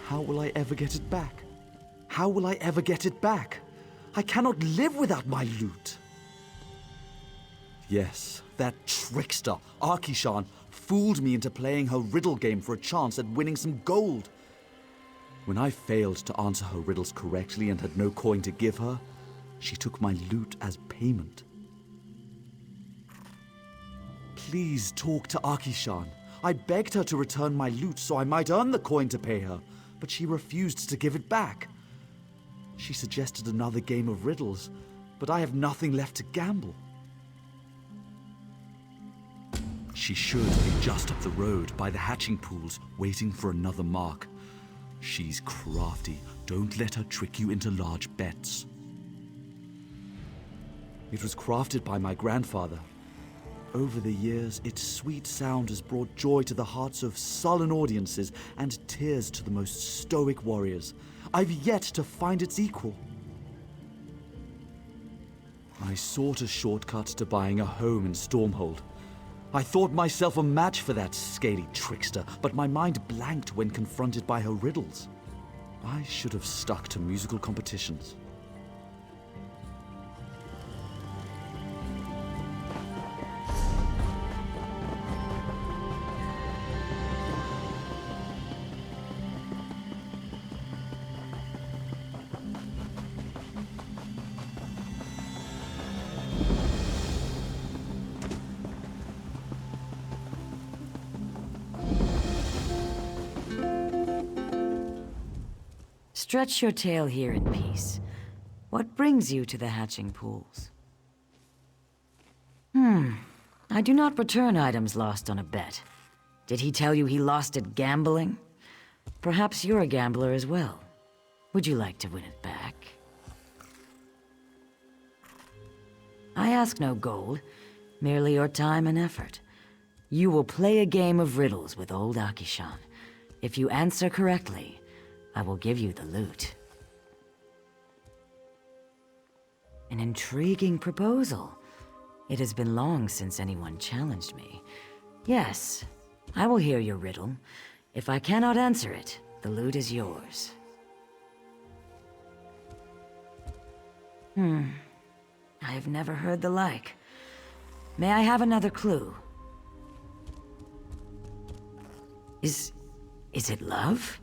How will I ever get it back? How will I ever get it back? I cannot live without my loot. Yes, that trickster, Arkishan, fooled me into playing her riddle game for a chance at winning some gold. When I failed to answer her riddles correctly and had no coin to give her, she took my loot as payment. Please talk to Arkishan. I begged her to return my loot so I might earn the coin to pay her, but she refused to give it back. She suggested another game of riddles, but I have nothing left to gamble. She should be just up the road by the hatching pools, waiting for another mark. She's crafty. Don't let her trick you into large bets. It was crafted by my grandfather. Over the years, its sweet sound has brought joy to the hearts of sullen audiences and tears to the most stoic warriors. I've yet to find its equal. I sought a shortcut to buying a home in Stormhold. I thought myself a match for that scaly trickster, but my mind blanked when confronted by her riddles. I should have stuck to musical competitions. Stretch your tail here in peace. What brings you to the hatching pools? I do not return items lost on a bet. Did he tell you he lost it gambling? Perhaps you're a gambler as well. Would you like to win it back? I ask no gold, merely your time and effort. You will play a game of riddles with old Arkishan. If you answer correctly, I will give you the loot. An intriguing proposal. It has been long since anyone challenged me. Yes, I will hear your riddle. If I cannot answer it, the loot is yours. I have never heard the like. May I have another clue? Is it love?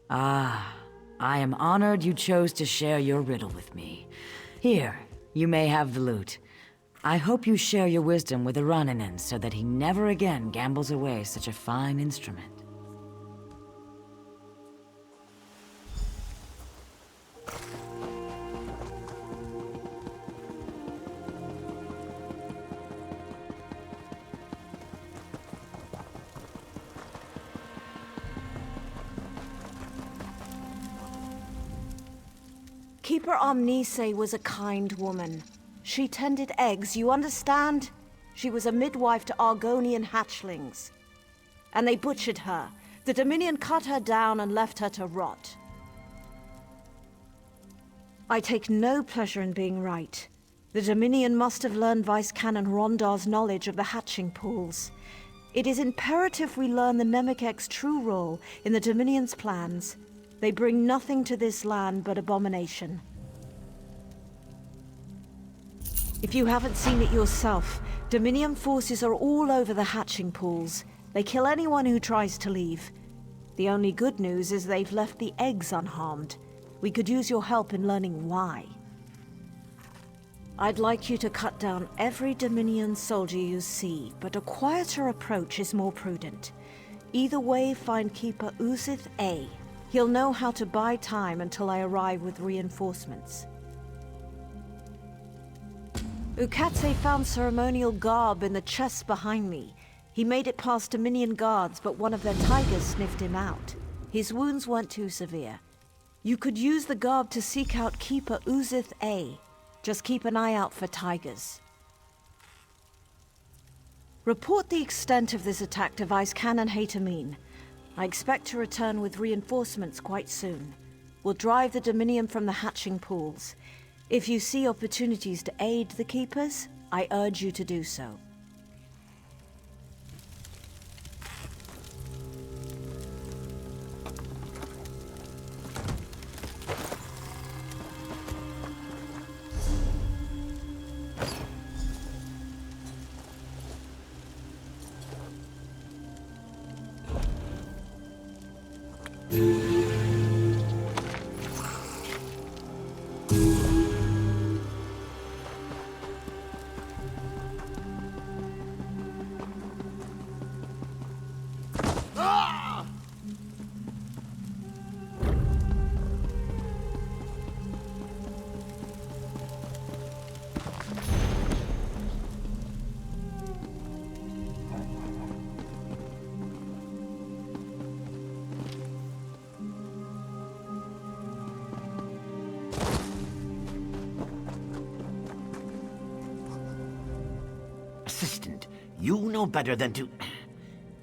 Ah, I am honored you chose to share your riddle with me. Here, you may have the loot. I hope you share your wisdom with Oronin so that he never again gambles away such a fine instrument. Keeper Omnise was a kind woman. She tended eggs, you understand? She was a midwife to Argonian hatchlings. And they butchered her. The Dominion cut her down and left her to rot. I take no pleasure in being right. The Dominion must have learned Vice Canon Rondar's knowledge of the hatching pools. It is imperative we learn the Nemekek's true role in the Dominion's plans. They bring nothing to this land but abomination. If you haven't seen it yourself, Dominion forces are all over the hatching pools. They kill anyone who tries to leave. The only good news is they've left the eggs unharmed. We could use your help in learning why. I'd like you to cut down every Dominion soldier you see, but a quieter approach is more prudent. Either way, find Keeper Uzith A. He'll know how to buy time until I arrive with reinforcements. Ukatse found ceremonial garb in the chest behind me. He made it past Dominion guards, but one of their tigers sniffed him out. His wounds weren't too severe. You could use the garb to seek out Keeper Uzith A. Just keep an eye out for tigers. Report the extent of this attack to Vice Canon Haytamine. I expect to return with reinforcements quite soon. We'll drive the Dominion from the hatching pools. If you see opportunities to aid the Keepers, I urge you to do so. You know better than to...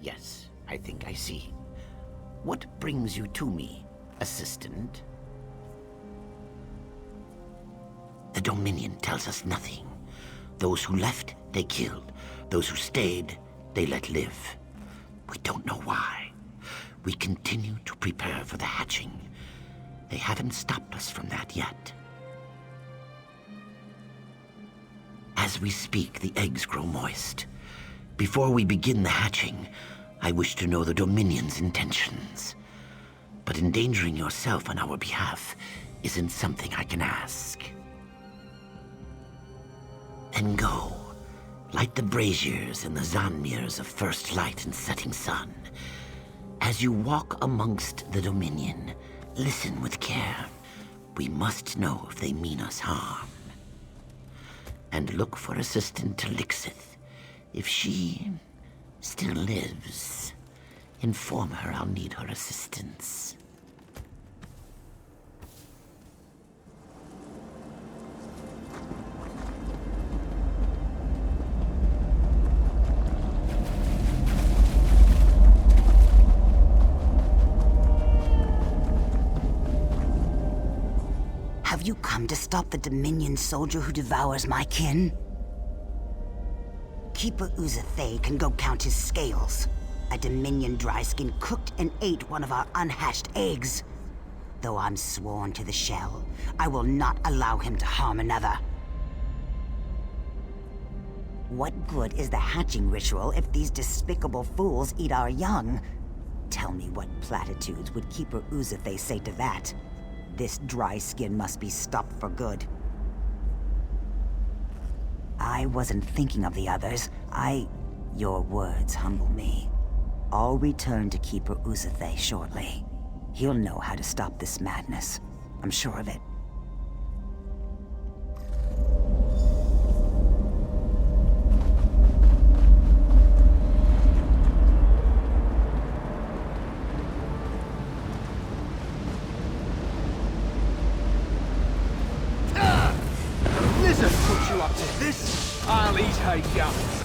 Yes, I think I see. What brings you to me, assistant? The Dominion tells us nothing. Those who left, they killed. Those who stayed, they let live. We don't know why. We continue to prepare for the hatching. They haven't stopped us from that yet. As we speak, the eggs grow moist. Before we begin the hatching, I wish to know the Dominion's intentions. But endangering yourself on our behalf isn't something I can ask. Then go. Light the braziers and the Zanmirs of first light and setting sun. As you walk amongst the Dominion, listen with care. We must know if they mean us harm. And look for Assistant Talixith. If she still lives, inform her I'll need her assistance. Have you come to stop the Dominion soldier who devours my kin? Keeper Uzathay can go count his scales. A Dominion dryskin cooked and ate one of our unhatched eggs. Though I'm sworn to the shell, I will not allow him to harm another. What good is the hatching ritual if these despicable fools eat our young? Tell me what platitudes would Keeper Uzathay say to that? This dry skin must be stopped for good. I wasn't thinking of the others. Your words humble me. I'll return to Keeper Uzathay shortly. He'll know how to stop this madness. I'm sure of it. I'll eat her young.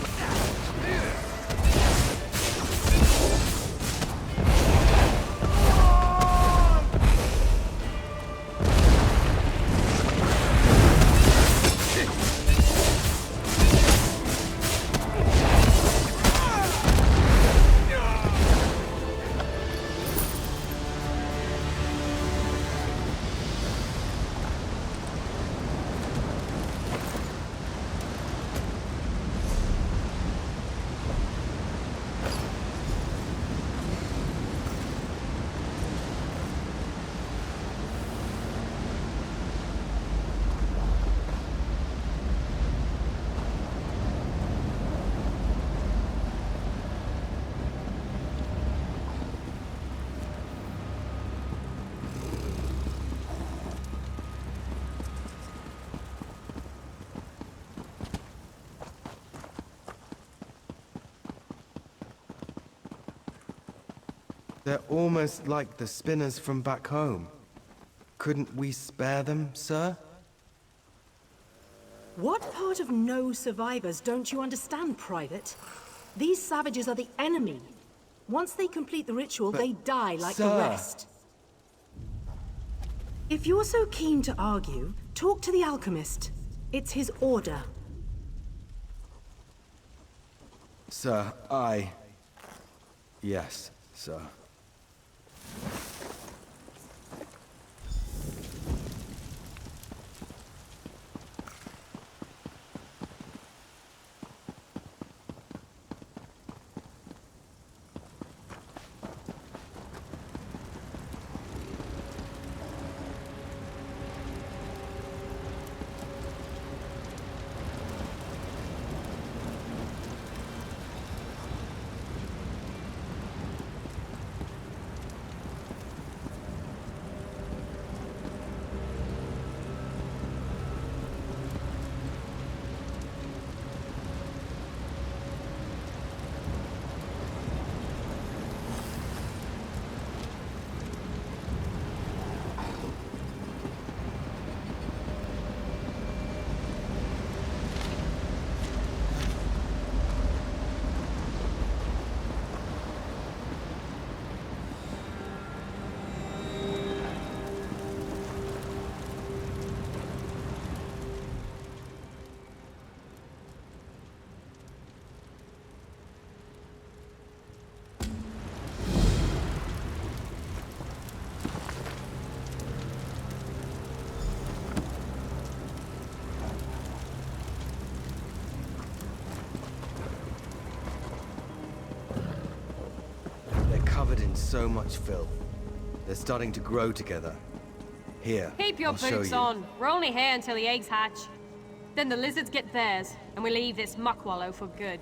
They're almost like the spinners from back home. Couldn't we spare them, sir? What part of no survivors don't you understand, Private? These savages are the enemy. Once they complete the ritual, they die like the rest. If you're so keen to argue, talk to the alchemist. It's his order. Sir, Yes, sir. covered in so much filth. They're starting to grow together. Here, Keep your I'll show boots you. on. We're only here until the eggs hatch. Then the lizards get theirs, and we leave this muck wallow for good.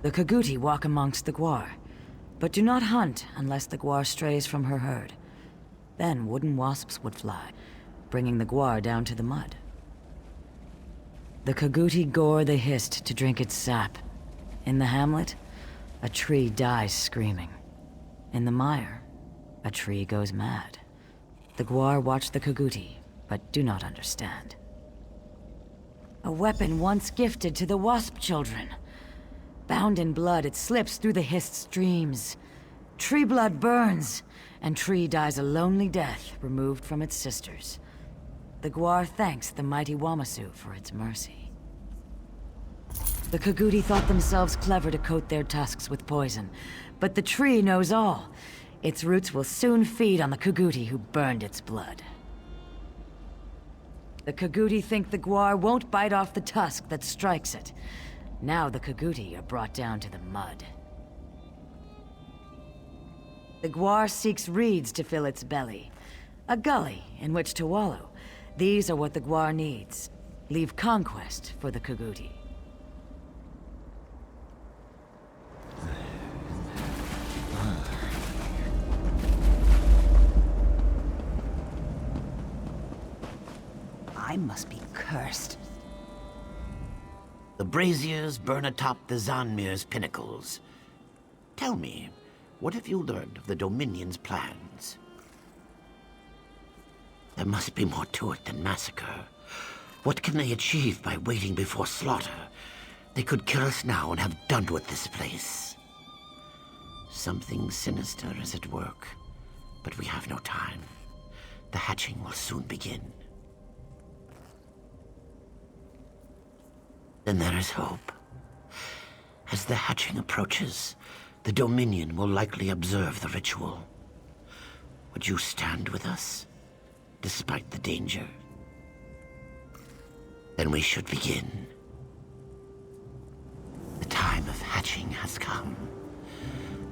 The Kaguti walk amongst the guar, but do not hunt unless the guar strays from her herd. Then wooden wasps would fly, bringing the guar down to the mud. The Kaguti gore the hist to drink its sap. In the hamlet, a tree dies screaming. In the mire, a tree goes mad. The guar watch the Kaguti, but do not understand. A weapon once gifted to the wasp children. Bound in blood, it slips through the hist's dreams. Tree blood burns, and tree dies a lonely death removed from its sisters. The guar thanks the mighty Wamasu for its mercy. The Kaguti thought themselves clever to coat their tusks with poison, but the tree knows all. Its roots will soon feed on the Kaguti who burned its blood. The Kaguti think the guar won't bite off the tusk that strikes it. Now the Kaguti are brought down to the mud. The guar seeks reeds to fill its belly. A gully in which to wallow. These are what the guar needs. Leave conquest for the Kaguti. I must be cursed. The braziers burn atop the Zanmir's pinnacles. Tell me, what have you learned of the Dominion's plans? There must be more to it than massacre. What can they achieve by waiting before slaughter? They could kill us now and have done with this place. Something sinister is at work, but we have no time. The hatching will soon begin. Then there is hope. As the hatching approaches, the Dominion will likely observe the ritual. Would you stand with us, despite the danger? Then we should begin. The time of hatching has come.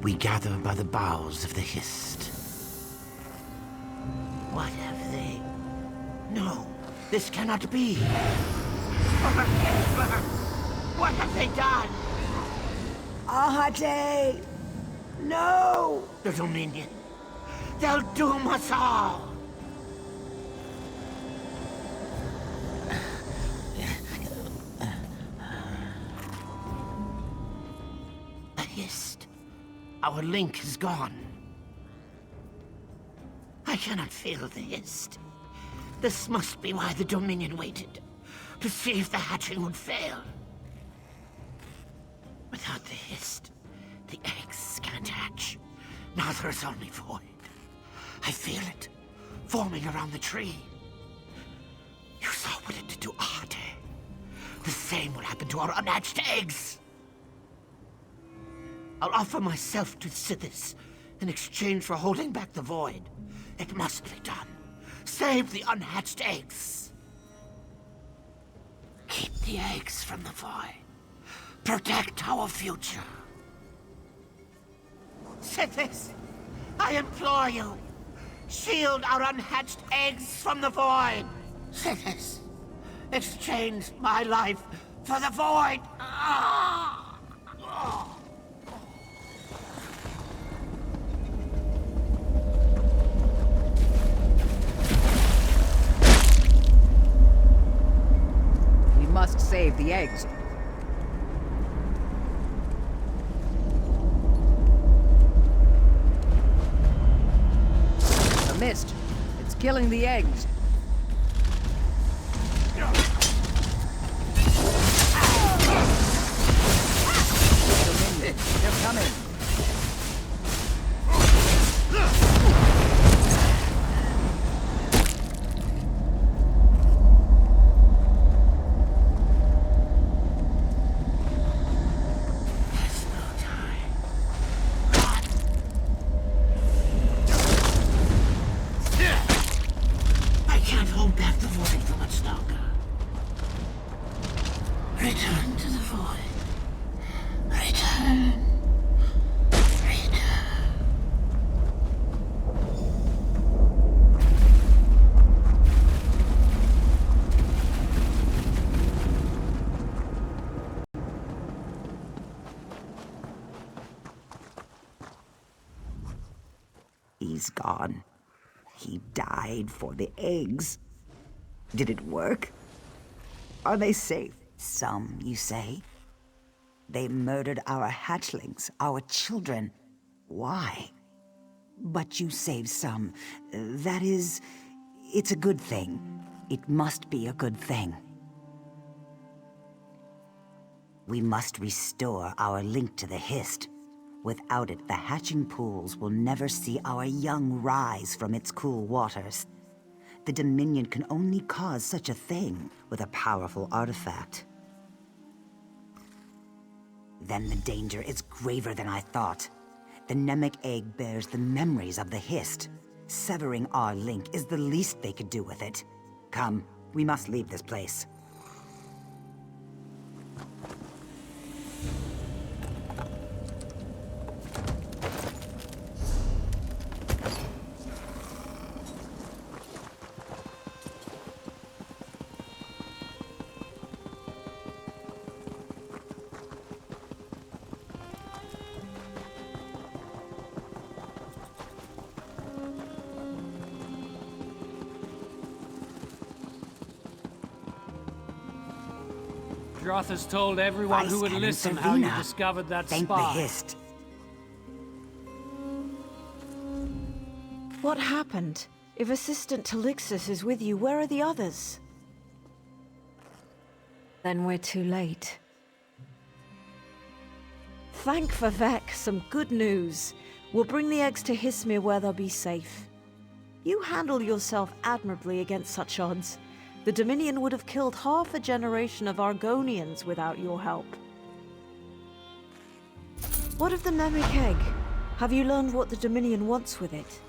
We gather by the boughs of the Hist. What have they... No, this cannot be. What have they done? Ahate! No! The Dominion. They'll doom us all. The Hist. Our link is gone. I cannot feel the Hist. This must be why the Dominion waited. To see if the hatching would fail. Without the Hist, the eggs can't hatch. Now there is only void. I feel it, forming around the tree. You saw what it did to Ahate. The same will happen to our unhatched eggs. I'll offer myself to Sithis in exchange for holding back the void. It must be done. Save the unhatched eggs. Keep the eggs from the void. Protect our future. Sithis, I implore you. Shield our unhatched eggs from the void. Sithis, exchange my life for the void. We must save the eggs. A mist. It's killing the eggs. They're coming. He's gone. He died for the eggs. Did it work? Are they safe? Some, you say? They murdered our hatchlings, our children. Why? But you saved some. That is... it's a good thing. It must be a good thing. We must restore our link to the Hist. Without it, the hatching pools will never see our young rise from its cool waters. The Dominion can only cause such a thing with a powerful artifact. Then the danger is graver than I thought. The Nemec egg bears the memories of the Hist. Severing our link is the least they could do with it. Come, we must leave this place. Droth has told everyone who would listen how you discovered that Thank spy. the Hist. What happened? If Assistant Talixis is with you, where are the others? Then we're too late. Thank Vivek, some good news. We'll bring the eggs to Hismir where they'll be safe. You handle yourself admirably against such odds. The Dominion would have killed half a generation of Argonians without your help. What of the Nemik egg? Have you learned what the Dominion wants with it?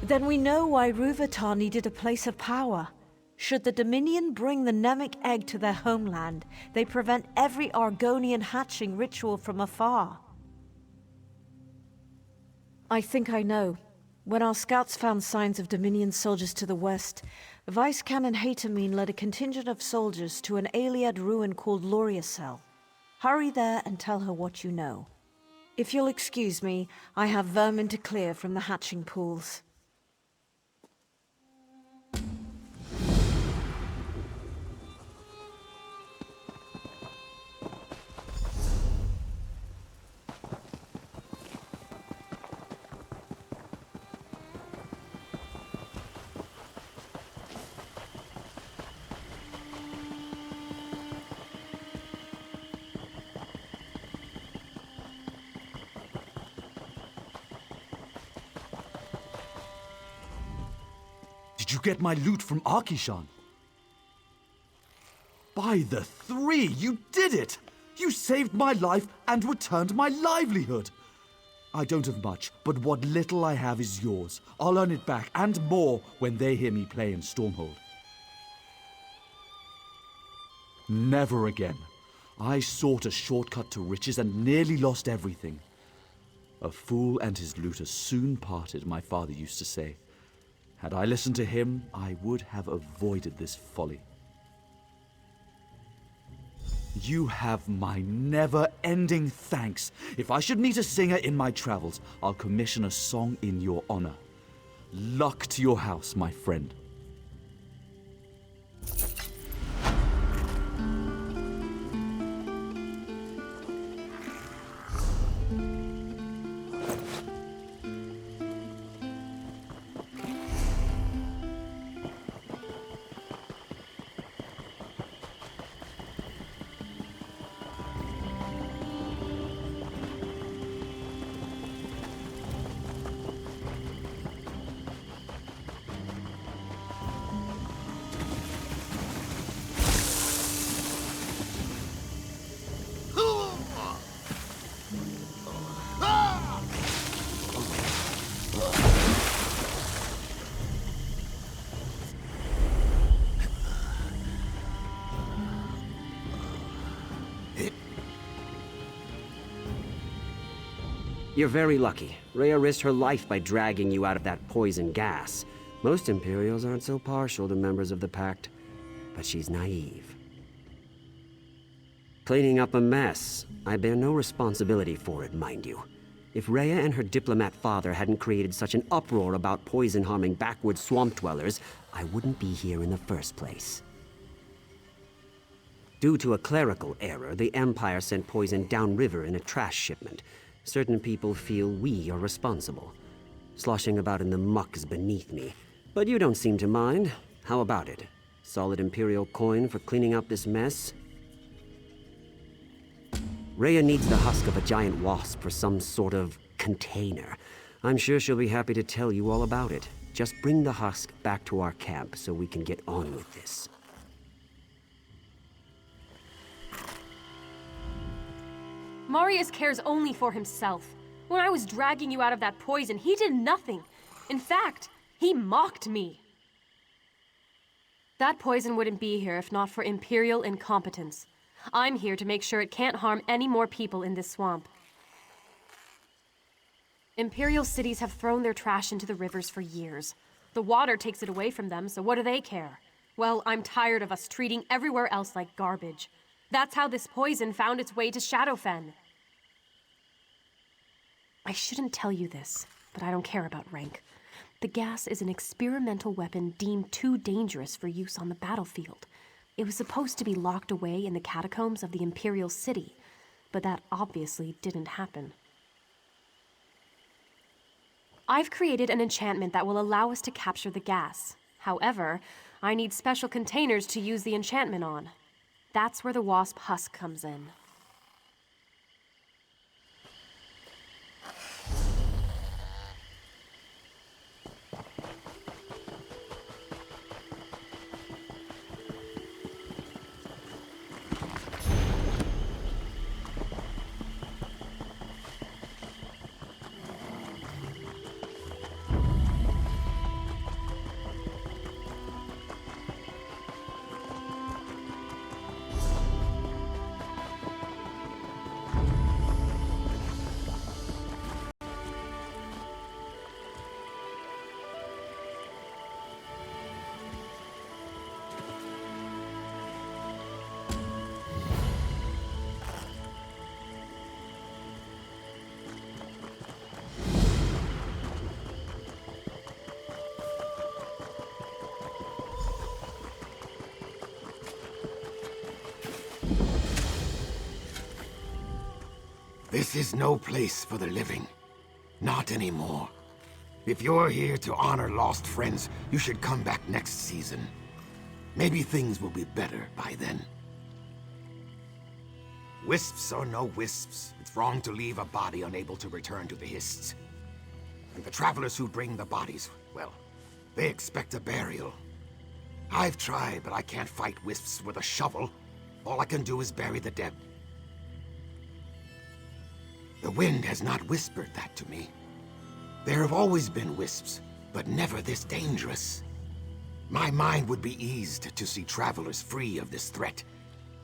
Then we know why Rúvatar needed a place of power. Should the Dominion bring the Nemik egg to their homeland, they prevent every Argonian hatching ritual from afar. I think I know. When our scouts found signs of Dominion soldiers to the west, Vice Canon Hatamine led a contingent of soldiers to an Aliad ruin called Loriasel. Hurry there and tell her what you know. If you'll excuse me, I have vermin to clear from the hatching pools. Did you get my loot from Arkishan? By the three, you did it! You saved my life and returned my livelihood! I don't have much, but what little I have is yours. I'll earn it back, and more, when they hear me play in Stormhold. Never again. I sought a shortcut to riches and nearly lost everything. A fool and his looter soon parted, my father used to say. Had I listened to him, I would have avoided this folly. You have my never-ending thanks. If I should meet a singer in my travels, I'll commission a song in your honor. Luck to your house, my friend. You're very lucky. Rhea risked her life by dragging you out of that poison gas. Most Imperials aren't so partial to members of the Pact, but she's naive. Cleaning up a mess. I bear no responsibility for it, mind you. If Rhea and her diplomat father hadn't created such an uproar about poison-harming backwoods swamp dwellers, I wouldn't be here in the first place. Due to a clerical error, the Empire sent poison downriver in a trash shipment. Certain people feel we are responsible. Sloshing about in the muck is beneath me. But you don't seem to mind. How about it? Solid Imperial coin for cleaning up this mess? Rhea needs the husk of a giant wasp for some sort of container. I'm sure she'll be happy to tell you all about it. Just bring the husk back to our camp so we can get on with this. Marius cares only for himself. When I was dragging you out of that poison, he did nothing. In fact, he mocked me. That poison wouldn't be here if not for Imperial incompetence. I'm here to make sure it can't harm any more people in this swamp. Imperial cities have thrown their trash into the rivers for years. The water takes it away from them, so what do they care? Well, I'm tired of us treating everywhere else like garbage. That's how this poison found its way to Shadowfen. I shouldn't tell you this, but I don't care about rank. The gas is an experimental weapon deemed too dangerous for use on the battlefield. It was supposed to be locked away in the catacombs of the Imperial city, but that obviously didn't happen. I've created an enchantment that will allow us to capture the gas. However, I need special containers to use the enchantment on. That's where the wasp husk comes in. This is no place for the living. Not anymore. If you're here to honor lost friends, you should come back next season. Maybe things will be better by then. Wisps or no wisps, it's wrong to leave a body unable to return to the Hists. And the travelers who bring the bodies, well, they expect a burial. I've tried, but I can't fight wisps with a shovel. All I can do is bury the dead. The wind has not whispered that to me. There have always been wisps, but never this dangerous. My mind would be eased to see travelers free of this threat.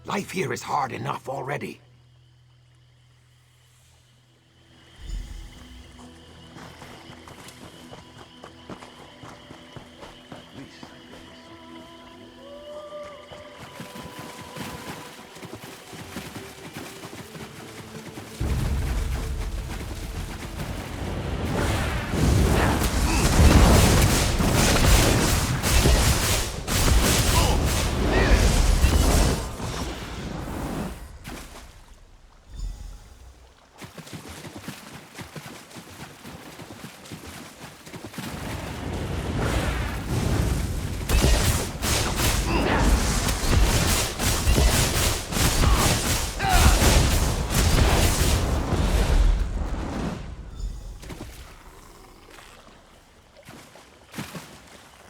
Life here is hard enough already.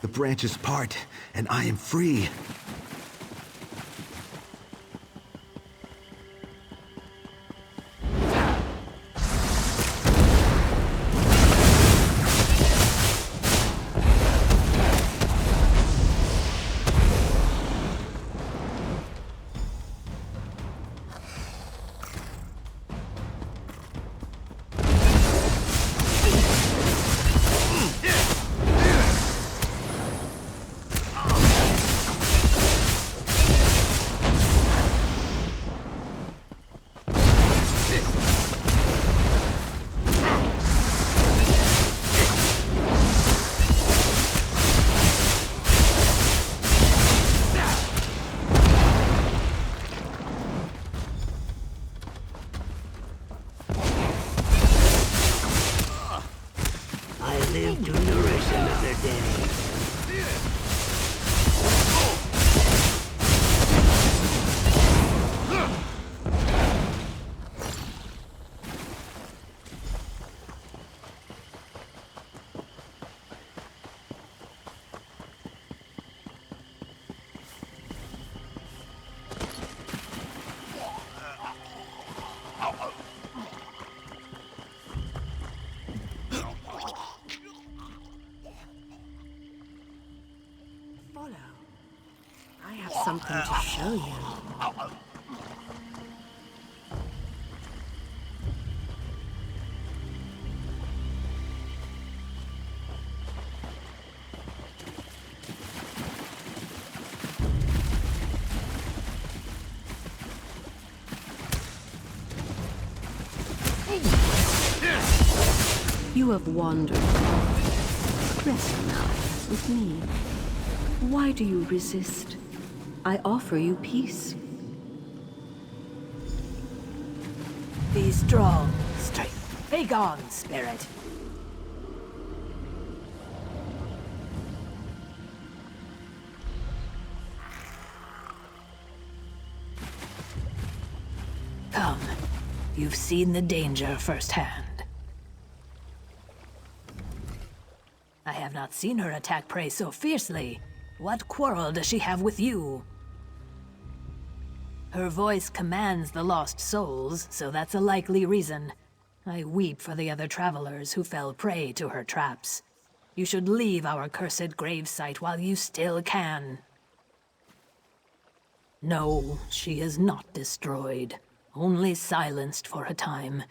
The branches part, and I am free. Something to show you. You have wandered. Rest now with me. Why do you resist? I offer you peace. Be strong, strength. Begone, spirit. You've seen the danger firsthand. I have not seen her attack prey so fiercely. What quarrel does she have with you? Her voice commands the lost souls, so that's a likely reason. I weep for the other travelers who fell prey to her traps. You should leave our cursed gravesite while you still can. No, she is not destroyed. Only silenced for a time.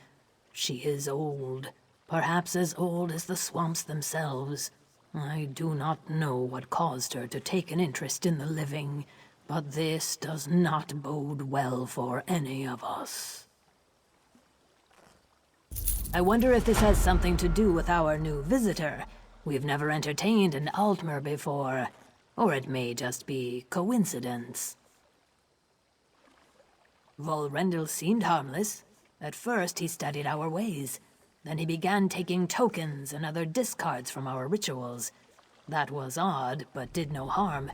She is old. Perhaps as old as the swamps themselves. I do not know what caused her to take an interest in the living, but this does not bode well for any of us. I wonder if this has something to do with our new visitor. We've never entertained an Altmer before. Or it may just be coincidence. Volrendel seemed harmless. At first he studied our ways. Then he began taking tokens and other discards from our rituals. That was odd, but did no harm.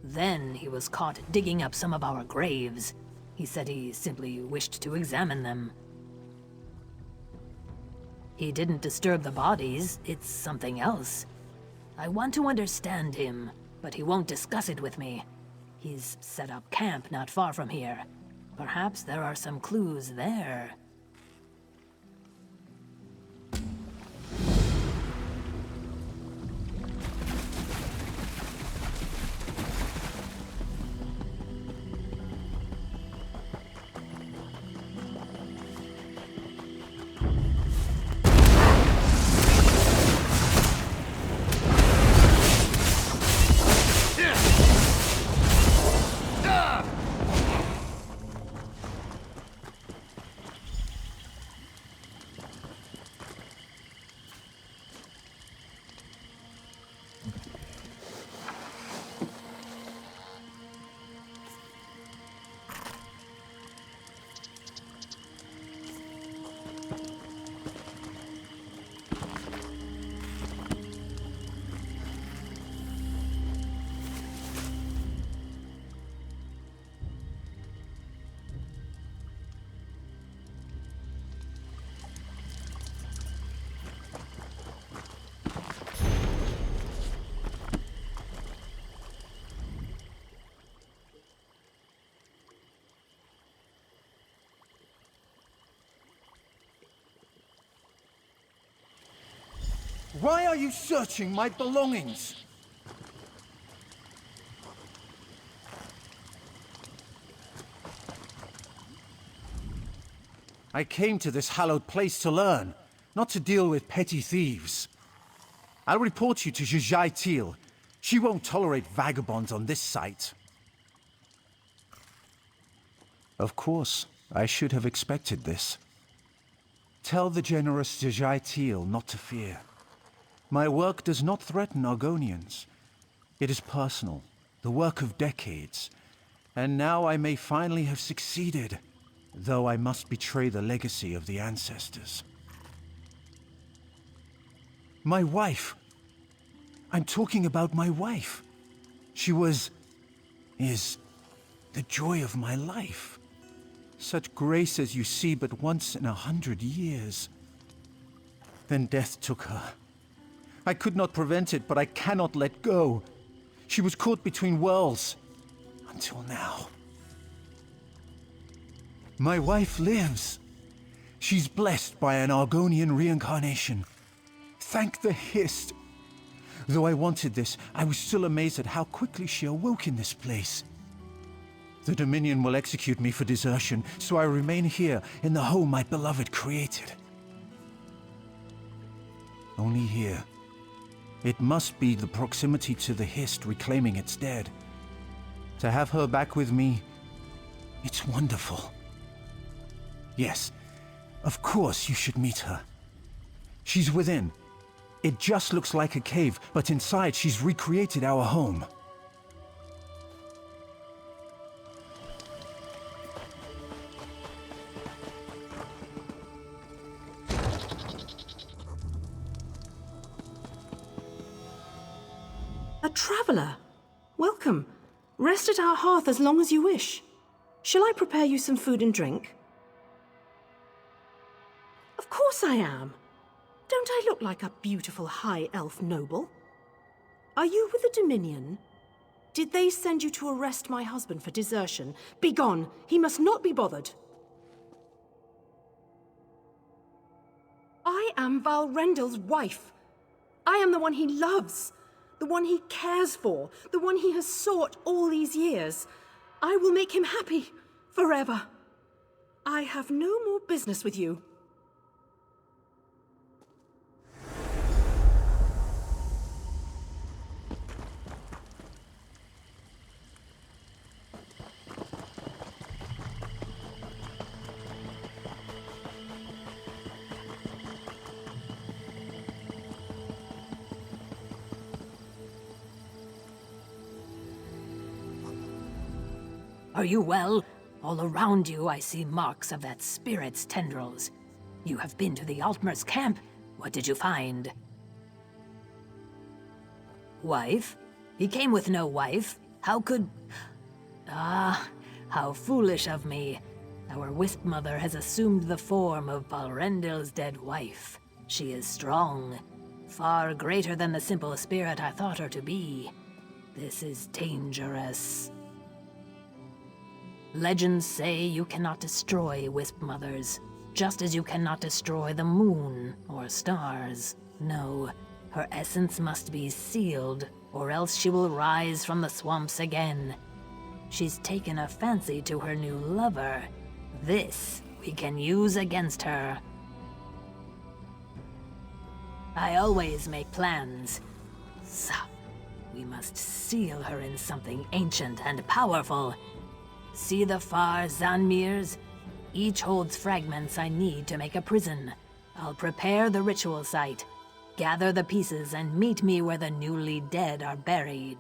Then he was caught digging up some of our graves. He said he simply wished to examine them. He didn't disturb the bodies, it's something else. I want to understand him, but he won't discuss it with me. He's set up camp not far from here. Perhaps there are some clues there. Why are you searching my belongings? I came to this hallowed place to learn, not to deal with petty thieves. I'll report you to Jai. She won't tolerate vagabonds on this site. Of course, I should have expected this. Tell the generous Jai not to fear. My work does not threaten Argonians. It is personal, the work of decades. And now I may finally have succeeded, though I must betray the legacy of the ancestors. My wife. I'm talking about my wife. She is the joy of my life. Such grace as you see but once in 100 years. Then death took her. I could not prevent it, but I cannot let go. She was caught between worlds. Until now. My wife lives. She's blessed by an Argonian reincarnation. Thank the Hist. Though I wanted this, I was still amazed at how quickly she awoke in this place. The Dominion will execute me for desertion, so I remain here in the home my beloved created. Only here. It must be the proximity to the Hist reclaiming its dead. To have her back with me, it's wonderful. Yes, of course you should meet her. She's within. It just looks like a cave, but inside she's recreated our home. A traveler. Welcome. Rest at our hearth as long as you wish. Shall I prepare you some food and drink? course I am. Don't I look like a beautiful high elf noble? Are you with the Dominion? Did they send you to arrest my husband for desertion? Begone! He must not be bothered. I am Valrendel's wife. I am the one he loves, the one he cares for, the one he has sought all these years. I will make him happy forever. I have no more business with you. Are you well? All around you I see marks of that spirit's tendrils. You have been to the Altmer's camp. What did you find? Wife? He came with no wife. How could... Ah, how foolish of me. Our Wisp Mother has assumed the form of Valrendel's dead wife. She is strong, far greater than the simple spirit I thought her to be. This is dangerous. Legends say you cannot destroy Wisp Mothers, just as you cannot destroy the moon or stars. No, her essence must be sealed, or else she will rise from the swamps again. She's taken a fancy to her new lover. This we can use against her. I always make plans. So, we must seal her in something ancient and powerful. See the far Zanmirs? Each holds fragments I need to make a prison. I'll prepare the ritual site. Gather the pieces and meet me where the newly dead are buried.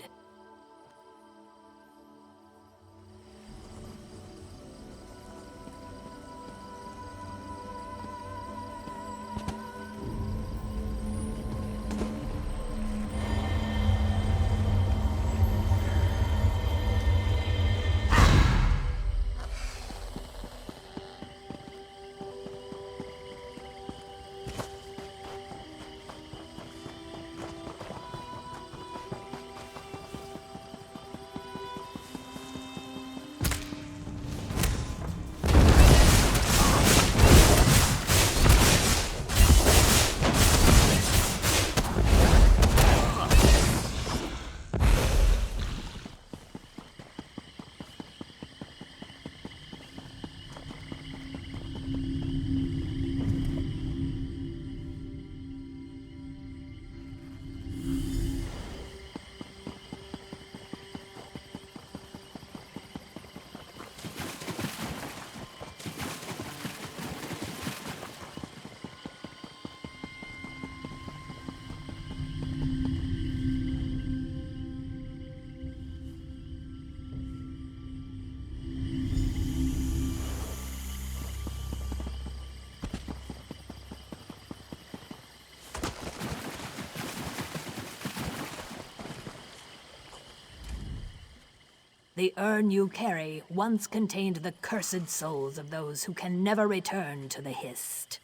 The urn you carry once contained the cursed souls of those who can never return to the Hist.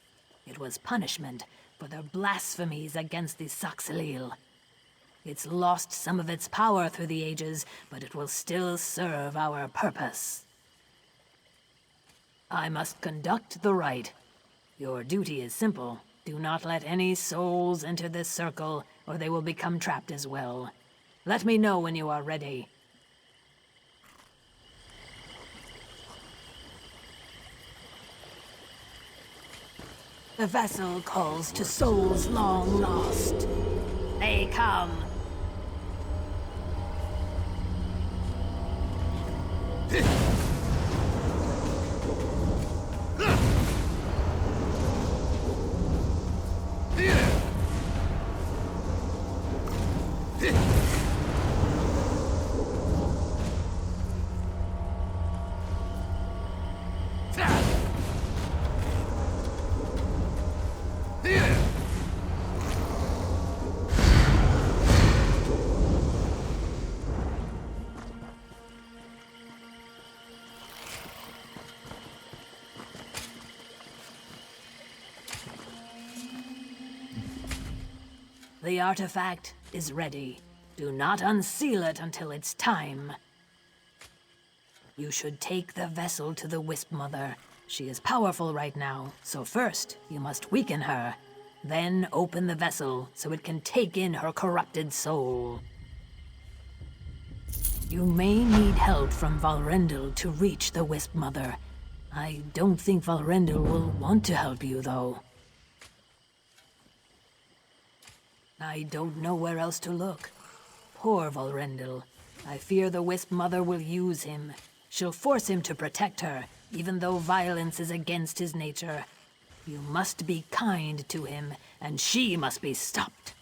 It was punishment for their blasphemies against the Saxilil. It's lost some of its power through the ages, but it will still serve our purpose. I must conduct the rite. Your duty is simple. Do not let any souls enter this circle, or they will become trapped as well. Let me know when you are ready. The vessel calls to souls long lost. They come. The artifact is ready. Do not unseal it until it's time. You should take the vessel to the Wisp Mother. She is powerful right now, so first you must weaken her. Then open the vessel so it can take in her corrupted soul. You may need help from Valrendil to reach the Wisp Mother. I don't think Valrendil will want to help you, though. I don't know where else to look. Poor Valrendil. I fear the Wisp Mother will use him. She'll force him to protect her, even though violence is against his nature. You must be kind to him, and she must be stopped.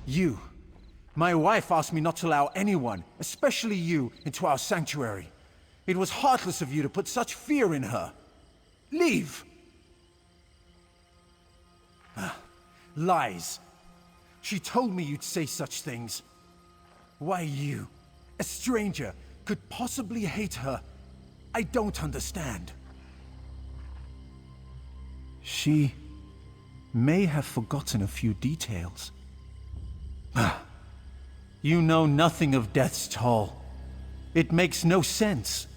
You. My wife asked me not to allow anyone, especially you, into our sanctuary. It was heartless of you to put such fear in her. Leave! Lies. She told me you'd say such things. Why you, a stranger, could possibly hate her, I don't understand. She may have forgotten a few details. You know nothing of death's toll. It makes no sense.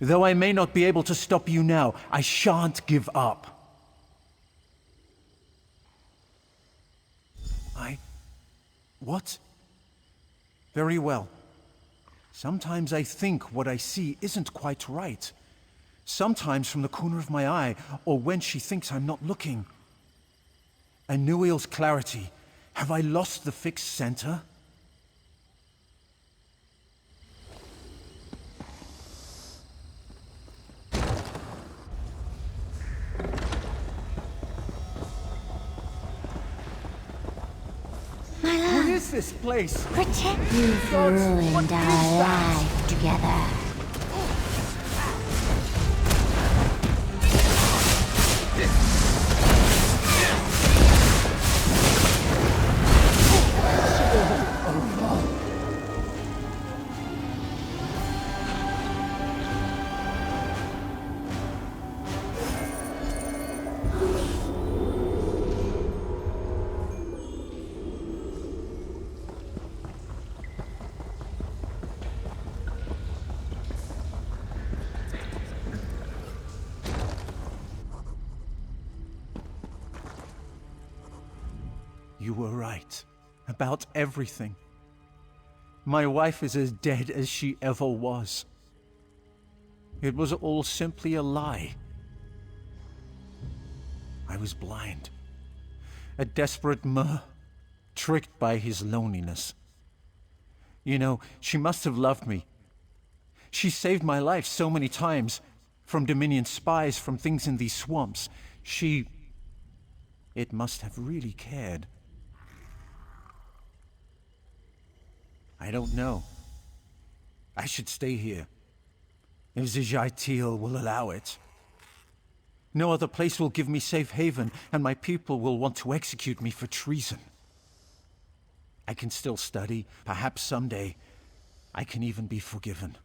Though I may not be able to stop you now, I shan't give up. What? Very well. Sometimes I think what I see isn't quite right. Sometimes from the corner of my eye, or when she thinks I'm not looking. Anuil's clarity. Have I lost the fixed center? What is this place? Protect you ruined our life together. You were right. About everything. My wife is as dead as she ever was. It was all simply a lie. I was blind. A desperate tricked by his loneliness. You know, she must have loved me. She saved my life so many times. From Dominion spies, from things in these swamps. It must have really cared. I don't know. I should stay here. If Zijaitil will allow it. No other place will give me safe haven, and my people will want to execute me for treason. I can still study. Perhaps someday, I can even be forgiven.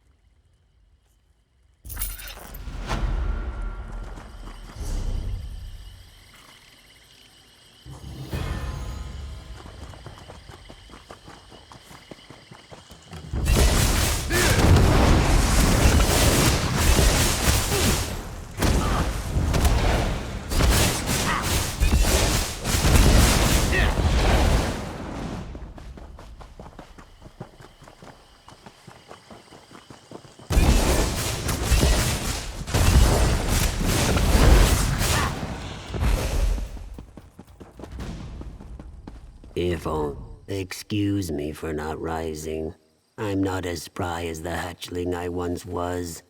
Excuse me for not rising. I'm not as spry as the hatchling I once was.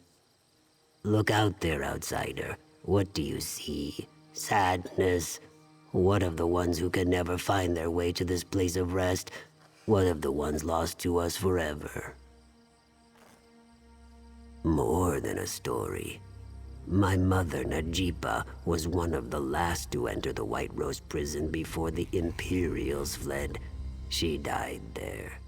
Look out there, outsider. What do you see? Sadness. What of the ones who could never find their way to this place of rest? What of the ones lost to us forever? More than a story. My mother, Najipa, was one of the last to enter the White Rose prison before the Imperials fled. She died there.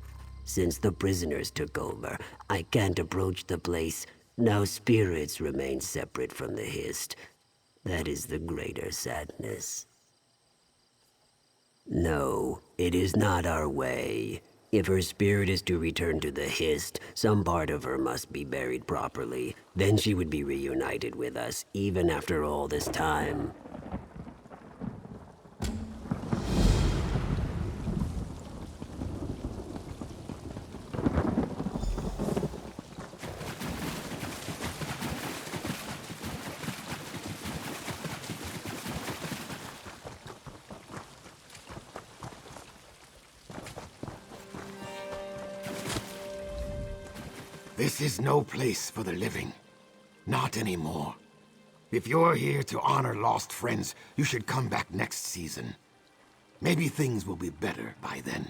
Since the prisoners took over, I can't approach the place. Now spirits remain separate from the Hist. That is the greater sadness. No, it is not our way. If her spirit is to return to the Hist, some part of her must be buried properly. Then she would be reunited with us, even after all this time. This is no place for the living. Not anymore. If you're here to honor lost friends, you should come back next season. Maybe things will be better by then.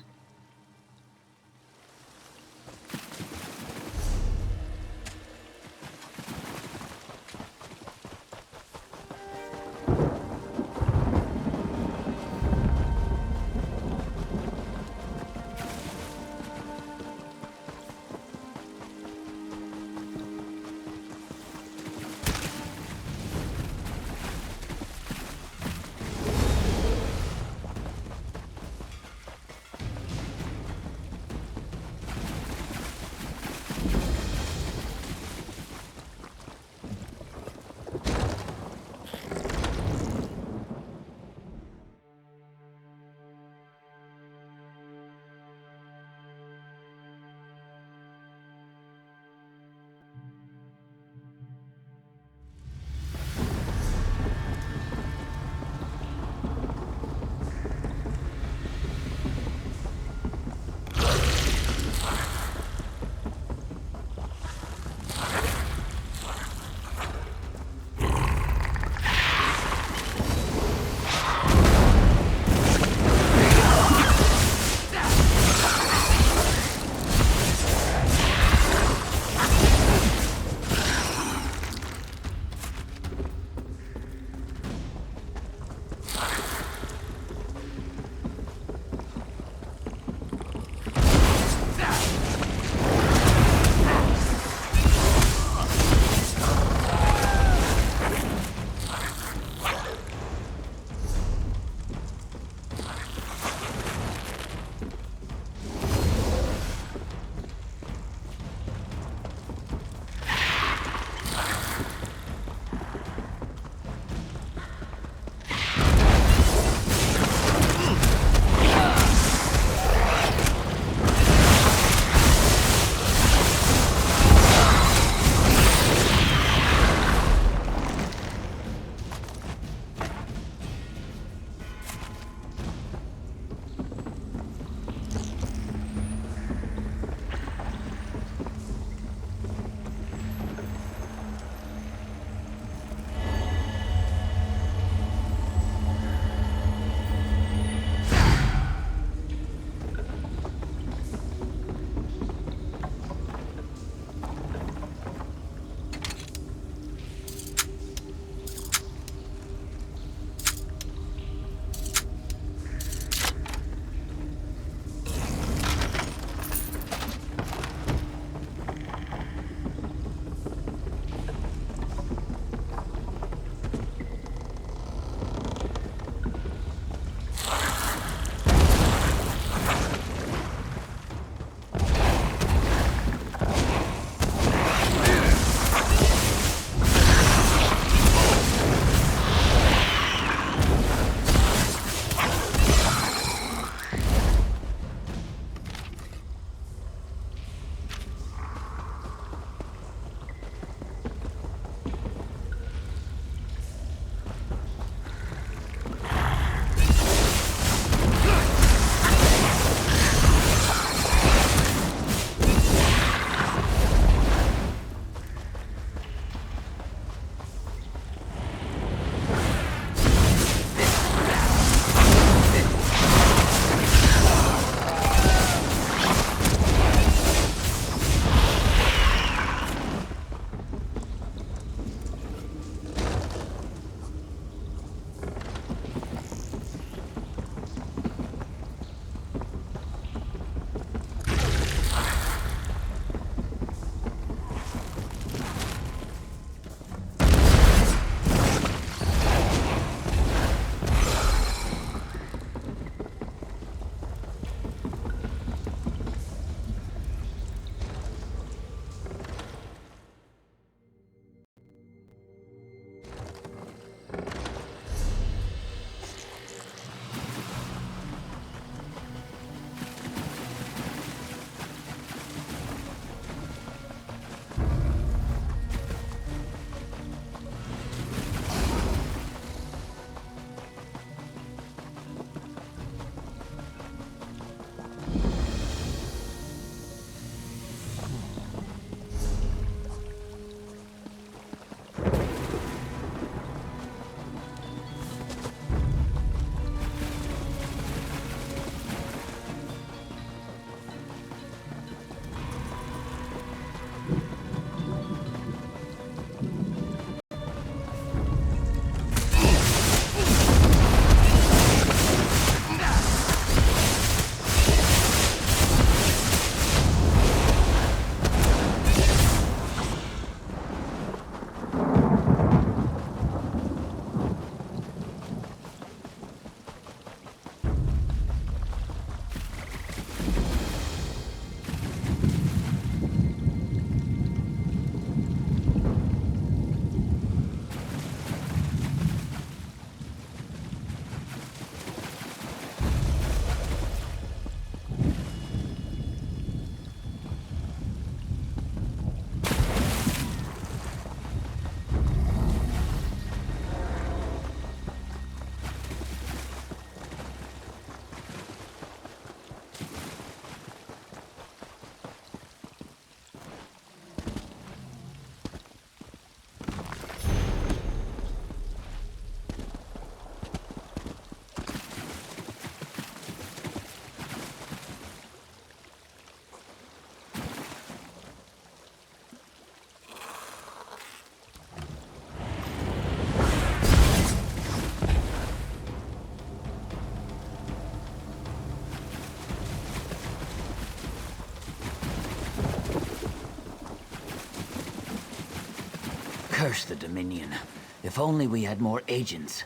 Curse the Dominion. If only we had more agents.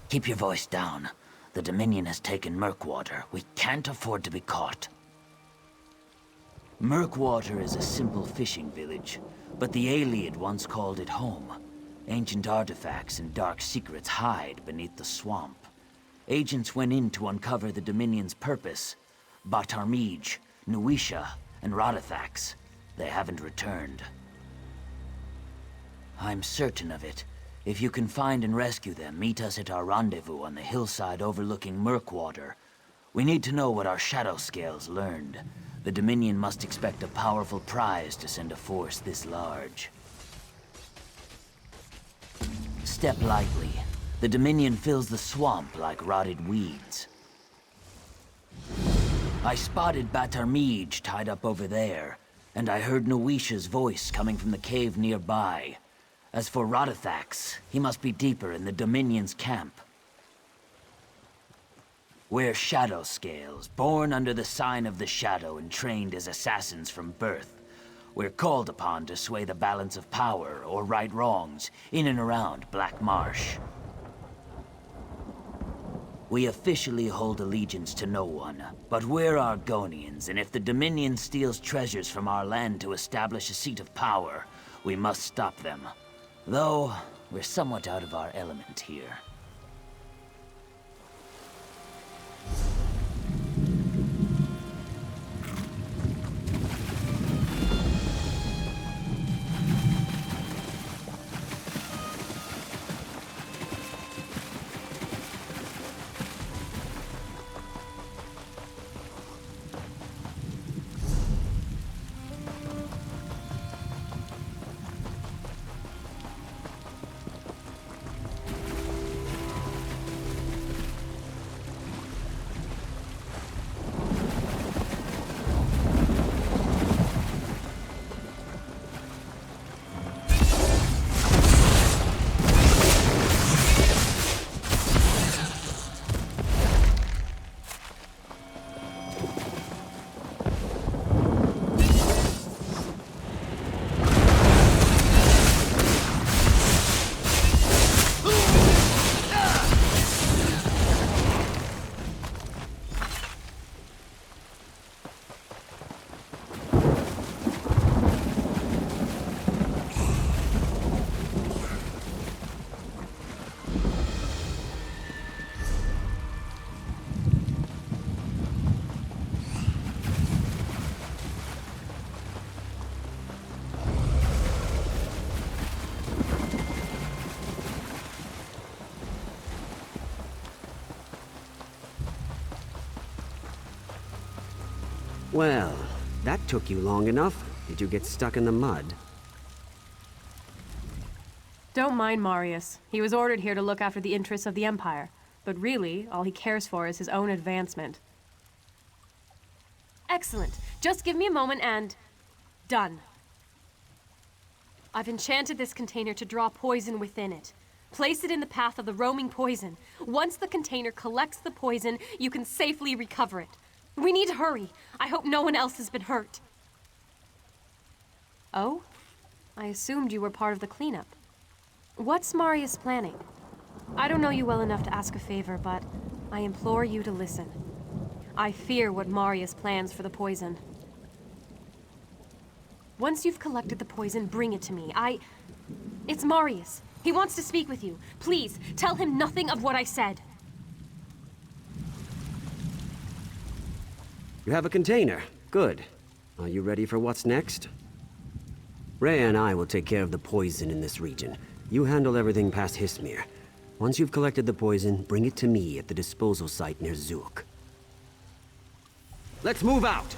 Keep your voice down. The Dominion has taken Murkwater. We can't afford to be caught. Murkwater is a simple fishing village, but the Ayleid once called it home. Ancient artifacts and dark secrets hide beneath the swamp. Agents went in to uncover the Dominion's purpose. Batarmij, Nuisha, and Rodathax. They haven't returned. I'm certain of it. If you can find and rescue them, meet us at our rendezvous on the hillside overlooking Murkwater. We need to know what our shadow scales learned. The Dominion must expect a powerful prize to send a force this large. Step lightly. The Dominion fills the swamp like rotted weeds. I spotted Batarmij tied up over there, and I heard Nuisha's voice coming from the cave nearby. As for Rodathax, he must be deeper in the Dominion's camp. We're shadow scales, born under the sign of the shadow and trained as assassins from birth. We're called upon to sway the balance of power or right wrongs in and around Black Marsh. We officially hold allegiance to no one, but we're Argonians, and if the Dominion steals treasures from our land to establish a seat of power, we must stop them. Though, we're somewhat out of our element here. Well, that took you long enough. Did you get stuck in the mud? Don't mind Marius. He was ordered here to look after the interests of the Empire. But really, all he cares for is his own advancement. Excellent. Just give me a moment and... done. I've enchanted this container to draw poison within it. Place it in the path of the roaming poison. Once the container collects the poison, you can safely recover it. We need to hurry. I hope no one else has been hurt. Oh? I assumed you were part of the cleanup. What's Marius planning? I don't know you well enough to ask a favor, but I implore you to listen. I fear what Marius plans for the poison. Once you've collected the poison, bring it to me. It's Marius. He wants to speak with you. Please, tell him nothing of what I said. You have a container. Good. Are you ready for what's next? Rhea and I will take care of the poison in this region. You handle everything past Hismir. Once you've collected the poison, bring it to me at the disposal site near Zook. Let's move out!